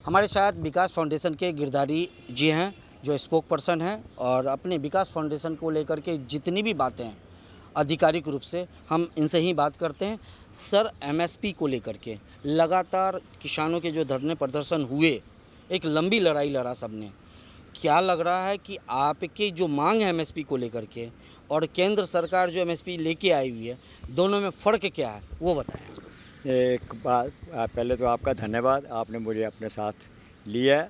हमारे साथ विकास फाउंडेशन के गिरधारी जी हैं जो स्पोक पर्सन हैं और अपने विकास फाउंडेशन को लेकर के जितनी भी बातें हैं आधिकारिक रूप से हम इनसे ही बात करते हैं। सर, एमएसपी को लेकर के लगातार किसानों के जो धरने प्रदर्शन हुए, एक लंबी लड़ाई लड़ा सबने, क्या लग रहा है कि आपकी जो मांग है एमएसपी को लेकर के और केंद्र सरकार जो एमएसपी लेके आई हुई है, दोनों में फ़र्क क्या है वो बताएं। एक बात, पहले तो आपका धन्यवाद, आपने मुझे अपने साथ लिया।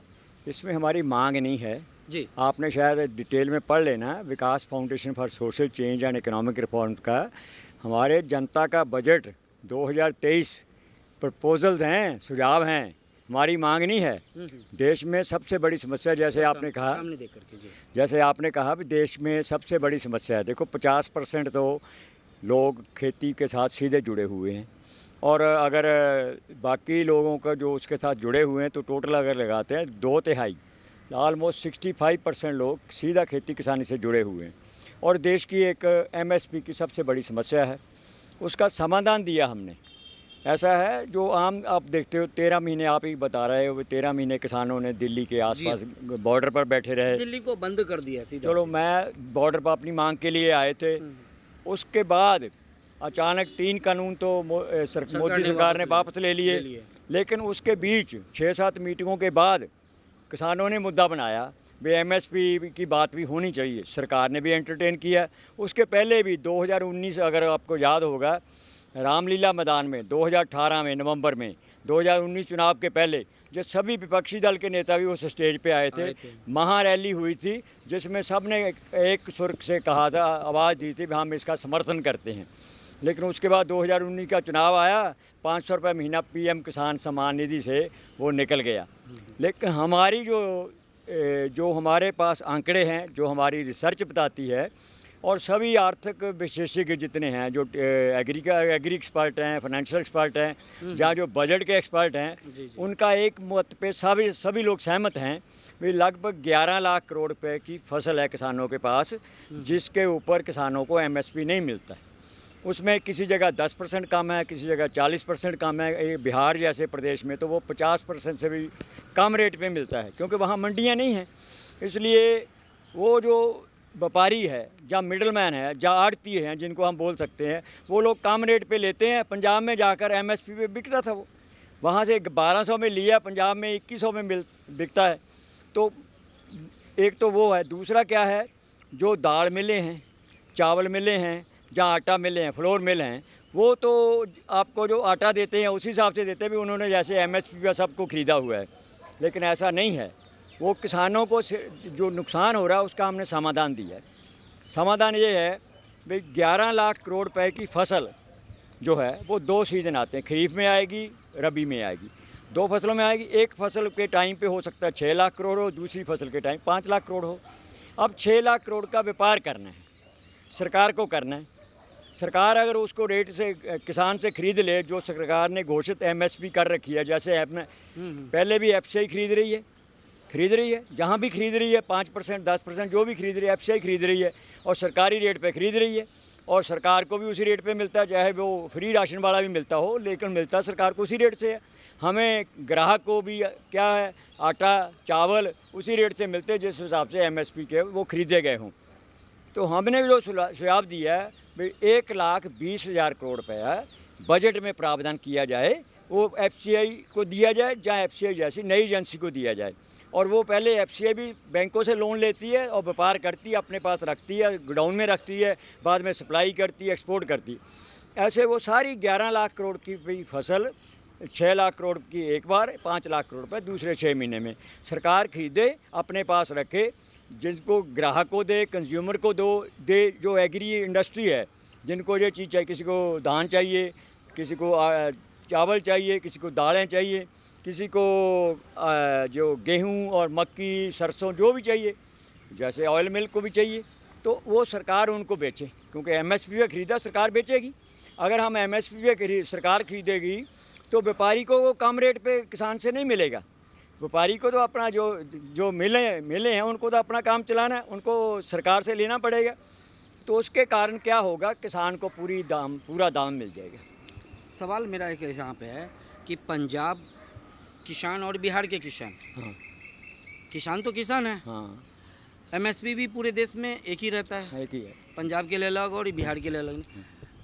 इसमें हमारी मांग नहीं है जी। आपने शायद डिटेल में पढ़ लेना। Vikas foundation for social change and economic reform का हमारे जनता का बजट 2023 प्रपोजल्स हैं, सुझाव हैं, हमारी मांग नहीं है। देश में सबसे बड़ी समस्या, जैसे आपने कहा, सामने देख करके जी। जैसे आपने कहा भी देश में सबसे बड़ी समस्या है। देखो 50% तो लोग खेती के साथ सीधे जुड़े हुए हैं और अगर बाकी लोगों का जो उसके साथ जुड़े हुए हैं तो टोटल अगर लगाते हैं 2/3 ऑलमोस्ट 65% लोग सीधा खेती किसानी से जुड़े हुए हैं। और देश की एक एमएसपी की सबसे बड़ी समस्या है, उसका समाधान दिया हमने। ऐसा है जो आम आप देखते हो 13 महीने, आप ही बता रहे हो, 13 महीने किसानों ने दिल्ली के आसपास बॉर्डर पर बैठे रहे। दिल्ली को बंद कर दिया सीधा। चलो, मैं बॉर्डर पर अपनी मांग के लिए आए थे। उसके बाद अचानक 3 कानून तो मोदी सरकार ने वापस ले लिए। लेकिन उसके बीच 6-7 मीटिंगों के बाद किसानों ने मुद्दा बनाया भी एमएसपी की बात भी होनी चाहिए। सरकार ने भी एंटरटेन किया। उसके पहले भी 2019, अगर आपको याद होगा, रामलीला मैदान में 2018 में नवंबर में 2019 चुनाव के पहले जो सभी विपक्षी दल के नेता भी उस स्टेज पे आए थे। महारैली हुई थी जिसमें सब ने एक सुर से कहा था, आवाज़ दी थी भी हम इसका समर्थन करते हैं। लेकिन उसके बाद 2019 का चुनाव आया, 500 रुपये महीना पीएम किसान सम्मान निधि से वो निकल गया। लेकिन हमारी जो हमारे पास आंकड़े हैं, जो हमारी रिसर्च बताती है, और सभी आर्थिक विशेषज्ञ जितने हैं, जो एग्री एक्सपर्ट हैं, फाइनेंशियल एक्सपर्ट हैं, जहाँ जो बजट के एक्सपर्ट हैं, उनका एक मत पे सभी लोग सहमत हैं भी लगभग 11 लाख करोड़ रुपए की फसल है किसानों के पास, जिसके ऊपर किसानों को एमएसपी नहीं मिलता है। उसमें किसी जगह 10% कम है, किसी जगह 40% कम है। बिहार जैसे प्रदेश में तो वो 50% से भी कम रेट पे मिलता है, क्योंकि वहाँ मंडियाँ नहीं हैं। इसलिए वो जो व्यापारी है, जहाँ मिडल मैन है, जहाँ आड़ती हैं जिनको हम बोल सकते हैं, वो लोग कम रेट पे लेते हैं। पंजाब में जाकर एमएसपी पे बिकता था, वो वहाँ से 1200 में लिया, पंजाब में 2100 में बिकता है। तो एक तो वो है। दूसरा क्या है, जो दाल मिलें हैं, चावल मिलें हैं, जहाँ आटा मिले हैं, फ्लोर मिल हैं, वो तो आपको जो आटा देते हैं उसी हिसाब से देते हैं भी उन्होंने जैसे एमएसपी पर सबको ख़रीदा हुआ है। लेकिन ऐसा नहीं है। वो किसानों को जो नुकसान हो रहा है उसका हमने समाधान दिया है। समाधान ये है भाई 11 लाख करोड़ रुपए की फसल जो है वो 2 सीज़न आते हैं, खरीफ में आएगी, रबी में आएगी, 2 फसलों में आएगी। एक फसल के टाइम पे हो सकता है 6 लाख करोड़ हो, दूसरी फसल के टाइम 5 लाख करोड़ हो। अब 6 लाख करोड़ का व्यापार करना है, सरकार को करना है। सरकार अगर उसको रेट से किसान से खरीद ले, जो सरकार ने घोषित एमएसपी कर रखी है, जैसे आपने पहले भी एफसीआई खरीद रही है, जहाँ भी खरीद रही है 5% 10% जो भी खरीद रही है, एफसीआई खरीद रही है और सरकारी रेट पे खरीद रही है। और सरकार को भी उसी रेट पे मिलता है, चाहे वो फ्री राशन वाला भी मिलता हो, लेकिन मिलता सरकार को उसी रेट से है। हमें ग्राहक को भी क्या है, आटा चावल उसी रेट से मिलते हैं जिस हिसाब से एमएसपी के वो खरीदे गए हों। तो हमने जो सुझाव दिया है भाई 1,20,000 करोड़ रुपया बजट में प्रावधान किया जाए, वो एफसीआई को दिया जाए, जहाँ एफसीआई जैसी नई एजेंसी को दिया जाए। और वो पहले एफसीआई भी बैंकों से लोन लेती है और व्यापार करती है, अपने पास रखती है, गोडाउन में रखती है, बाद में सप्लाई करती है, एक्सपोर्ट करती है। ऐसे वो सारी 11 लाख करोड़ की फसल 6 लाख करोड़ की एक बार, 5 लाख करोड़ रुपये दूसरे 6 महीने में सरकार खरीदे, अपने पास रखे, जिनको ग्राहक को दे, कंज्यूमर को दे। जो एग्री इंडस्ट्री है, जिनको ये चीज़ चाहिए, किसी को धान चाहिए, किसी को चावल चाहिए, किसी को दालें चाहिए, किसी को जो गेहूं और मक्की सरसों जो भी चाहिए, जैसे ऑयल मिल को भी चाहिए, तो वो सरकार उनको बेचे, क्योंकि एमएसपी पे खरीदा सरकार बेचेगी। अगर हम एमएसपी पे सरकार खरीदेगी तो व्यापारी को वो कम रेट पे किसान से नहीं मिलेगा। व्यापारी को तो अपना जो मिले हैं उनको तो अपना काम चलाना है, उनको सरकार से लेना पड़ेगा। तो उसके कारण क्या होगा, किसान को पूरा दाम मिल जाएगा। सवाल मेरा एक यहाँ पे है कि पंजाब किसान और बिहार के किसान, हाँ किसान तो किसान है, हाँ एमएसपी भी पूरे देश में एक ही रहता है, एक ही है। पंजाब के लिए अलग और बिहार के लिए अलग।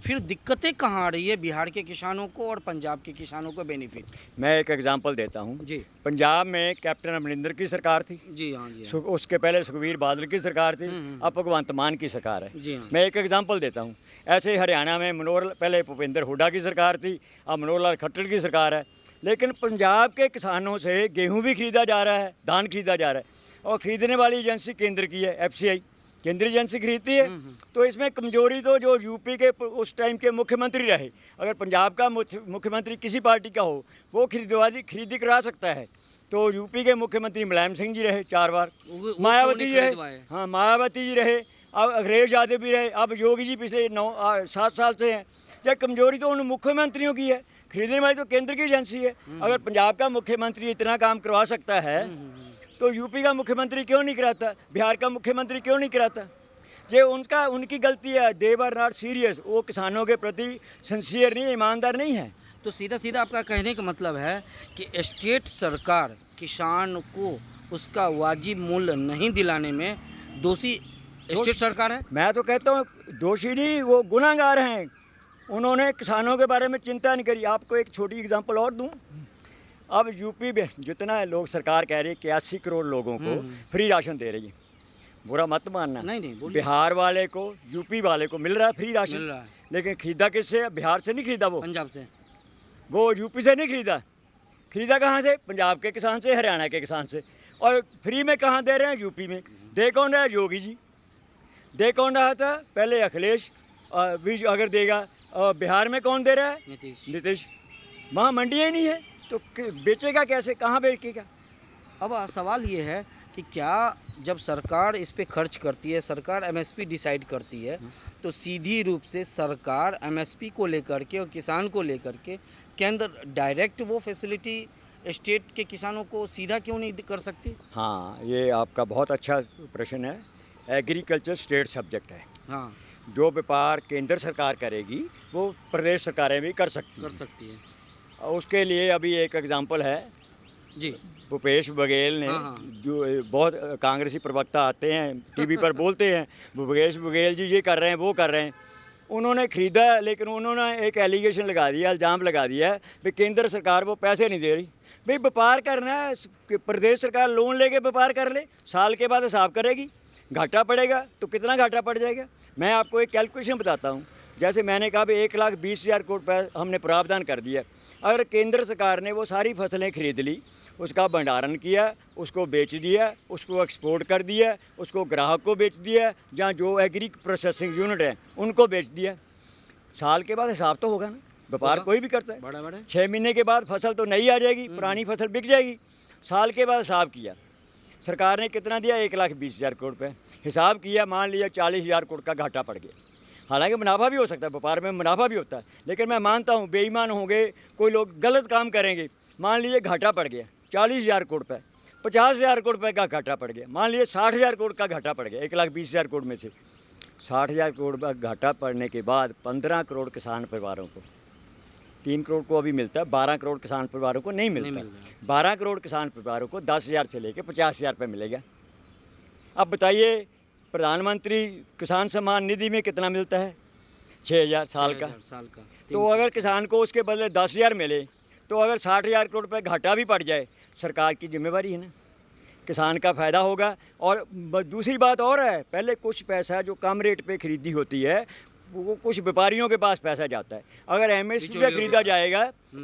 फिर दिक्कतें कहाँ आ रही है बिहार के किसानों को और पंजाब के किसानों को बेनिफिट? मैं एक एग्जांपल देता हूँ। जी पंजाब में कैप्टन अमरिंदर की सरकार थी, जी हाँ जी हाँ उसके पहले सुखबीर बादल की सरकार थी, हम्म। अब भगवंत मान की सरकार है। जी हाँ। मैं एक एग्जांपल देता हूँ। ऐसे हरियाणा में मनोहर, पहले भूपेंद्र हुड्डा की सरकार थी, अब मनोहर लाल खट्टर की सरकार है। लेकिन पंजाब के किसानों से गेहूँ भी खरीदा जा रहा है, धान खरीदा जा रहा है, और ख़रीदने वाली एजेंसी केंद्र की है, FCI केंद्रीय एजेंसी खरीदती है। तो इसमें कमजोरी तो जो यूपी के उस टाइम के मुख्यमंत्री रहे, अगर पंजाब का मुख्यमंत्री किसी पार्टी का हो, वो खरीदी करा सकता है। तो यूपी के मुख्यमंत्री मुलायम सिंह जी रहे 4 बार, वो मायावती जी खरीदवाए। रहे, हाँ मायावती जी रहे, अब अखिलेश यादव भी रहे, अब योगी जी पिछले 7 साल से हैं। जब कमजोरी तो उन मुख्यमंत्रियों की है, खरीदने वाली तो केंद्र की एजेंसी है। अगर पंजाब का मुख्यमंत्री इतना काम करवा सकता है तो यूपी का मुख्यमंत्री क्यों नहीं कराता, बिहार का मुख्यमंत्री क्यों नहीं कराता? ये उनकी गलती है। दे आर नॉट सीरियस, वो किसानों के प्रति सिंसियर नहीं, ईमानदार नहीं है। तो सीधा सीधा आपका कहने का मतलब है कि स्टेट सरकार किसान को उसका वाजिब मूल्य नहीं दिलाने में दोषी स्टेट सरकार है। मैं तो कहता हूँ दोषी नहीं, वो गुनाहगार हैं। उन्होंने किसानों के बारे में चिंता नहीं करी। आपको एक छोटी एग्जांपल और दूं। अब यूपी में जितना लोग सरकार कह रही है कि 80 करोड़ लोगों को फ्री राशन दे रही है, बुरा मत मानना। नहीं बोलिए। बिहार वाले को, यूपी वाले को मिल रहा है फ्री राशन, मिल रहा है। लेकिन खरीदा किससे? बिहार से नहीं खरीदा, पंजाब से, वो यूपी से नहीं खरीदा। खरीदा कहाँ से? पंजाब के किसान से, हरियाणा के किसान से। और फ्री में कहाँ दे रहे हैं? यूपी में। दे कौन रहा है? योगी जी। दे कौन रहा था पहले? अखिलेश भी अगर देगा। बिहार में कौन दे रहा है? नीतीश। वहाँ मंडियाँ ही नहीं है तो बेचेगा कैसे, कहाँ बेचेगा? अब सवाल ये है कि क्या जब सरकार इस पे खर्च करती है, सरकार एमएसपी डिसाइड करती है, तो सीधी रूप से सरकार एमएसपी को लेकर के और किसान को लेकर के केंद्र डायरेक्ट वो फैसिलिटी स्टेट के किसानों को सीधा क्यों नहीं कर सकती? हाँ, ये आपका बहुत अच्छा प्रश्न है। एग्रीकल्चर स्टेट सब्जेक्ट है। हाँ, जो व्यापार केंद्र सरकार करेगी वो प्रदेश सरकारें भी कर सकती है। और उसके लिए अभी एक एग्जांपल है जी, भूपेश बघेल ने, हाँ। जो बहुत कांग्रेसी प्रवक्ता आते हैं टीवी पर बोलते हैं भूपेश बघेल जी ये कर रहे हैं, वो कर रहे हैं। उन्होंने खरीदा, लेकिन उन्होंने एक एलिगेशन लगा दिया, इल्ज़ाम लगा दिया है कि केंद्र सरकार वो पैसे नहीं दे रही। भाई व्यापार करना है, प्रदेश सरकार लोन लेके व्यापार कर ले, साल के बाद हिसाब करेगी, घाटा पड़ेगा तो कितना घाटा पड़ जाएगा। मैं आपको एक कैलकुलेशन बताता हूँ। जैसे मैंने कहा भी 1,20,000 करोड़ रुपये हमने प्रावधान कर दिया। अगर केंद्र सरकार ने वो सारी फसलें खरीद ली, उसका भंडारण किया, उसको बेच दिया, उसको एक्सपोर्ट कर दिया, उसको ग्राहक को बेच दिया, जहाँ जो एग्री प्रोसेसिंग यूनिट है उनको बेच दिया, साल के बाद हिसाब तो होगा ना। व्यापार कोई भी करता है। बड़ा 6 महीने के बाद फसल तो नई आ जाएगी, पुरानी फसल बिक जाएगी। साल के बाद हिसाब किया, सरकार ने कितना दिया? 1,20,000 करोड़ रुपये। हिसाब किया, मान लिया 40,000 करोड़ का घाटा पड़ गया। हालांकि मुनाफा भी हो सकता है, व्यापार में मुनाफा भी होता है, लेकिन मैं मानता हूँ बेईमान होंगे, कोई लोग गलत काम करेंगे। मान लीजिए घाटा पड़ गया 40,000 करोड़ रुपये, 50,000 करोड़ रुपये का घाटा पड़ गया, मान लीजिए 60,000 करोड़ का घाटा पड़ गया। 1,20,000 करोड़ में से 60,000 करोड़ का घाटा पड़ने के बाद 15 करोड़ किसान परिवारों को, 3 करोड़ को अभी मिलता है, 12 करोड़ किसान परिवारों को नहीं मिलता। 12 करोड़ किसान परिवारों को 10,000 से लेकर 50,000 रुपये मिलेगा। अब बताइए प्रधानमंत्री किसान सम्मान निधि में कितना मिलता है? 6,000 साल का। तो अगर किसान को उसके बदले 10,000 मिले, तो अगर 60,000 करोड़ रुपये घाटा भी पड़ जाए, सरकार की जिम्मेवारी है ना, किसान का फ़ायदा होगा। और दूसरी बात और है, पहले कुछ पैसा जो कम रेट पे खरीदी होती है वो कुछ व्यापारियों के पास पैसा जाता है। अगर एमएसपी पे खरीदा जाएगा,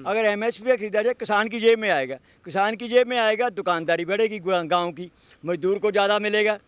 अगर एमएसपी पे खरीदा जाए, किसान की जेब में आएगा, किसान की जेब में आएगा, दुकानदारी बढ़ेगी, गांव की मजदूर को ज़्यादा मिलेगा,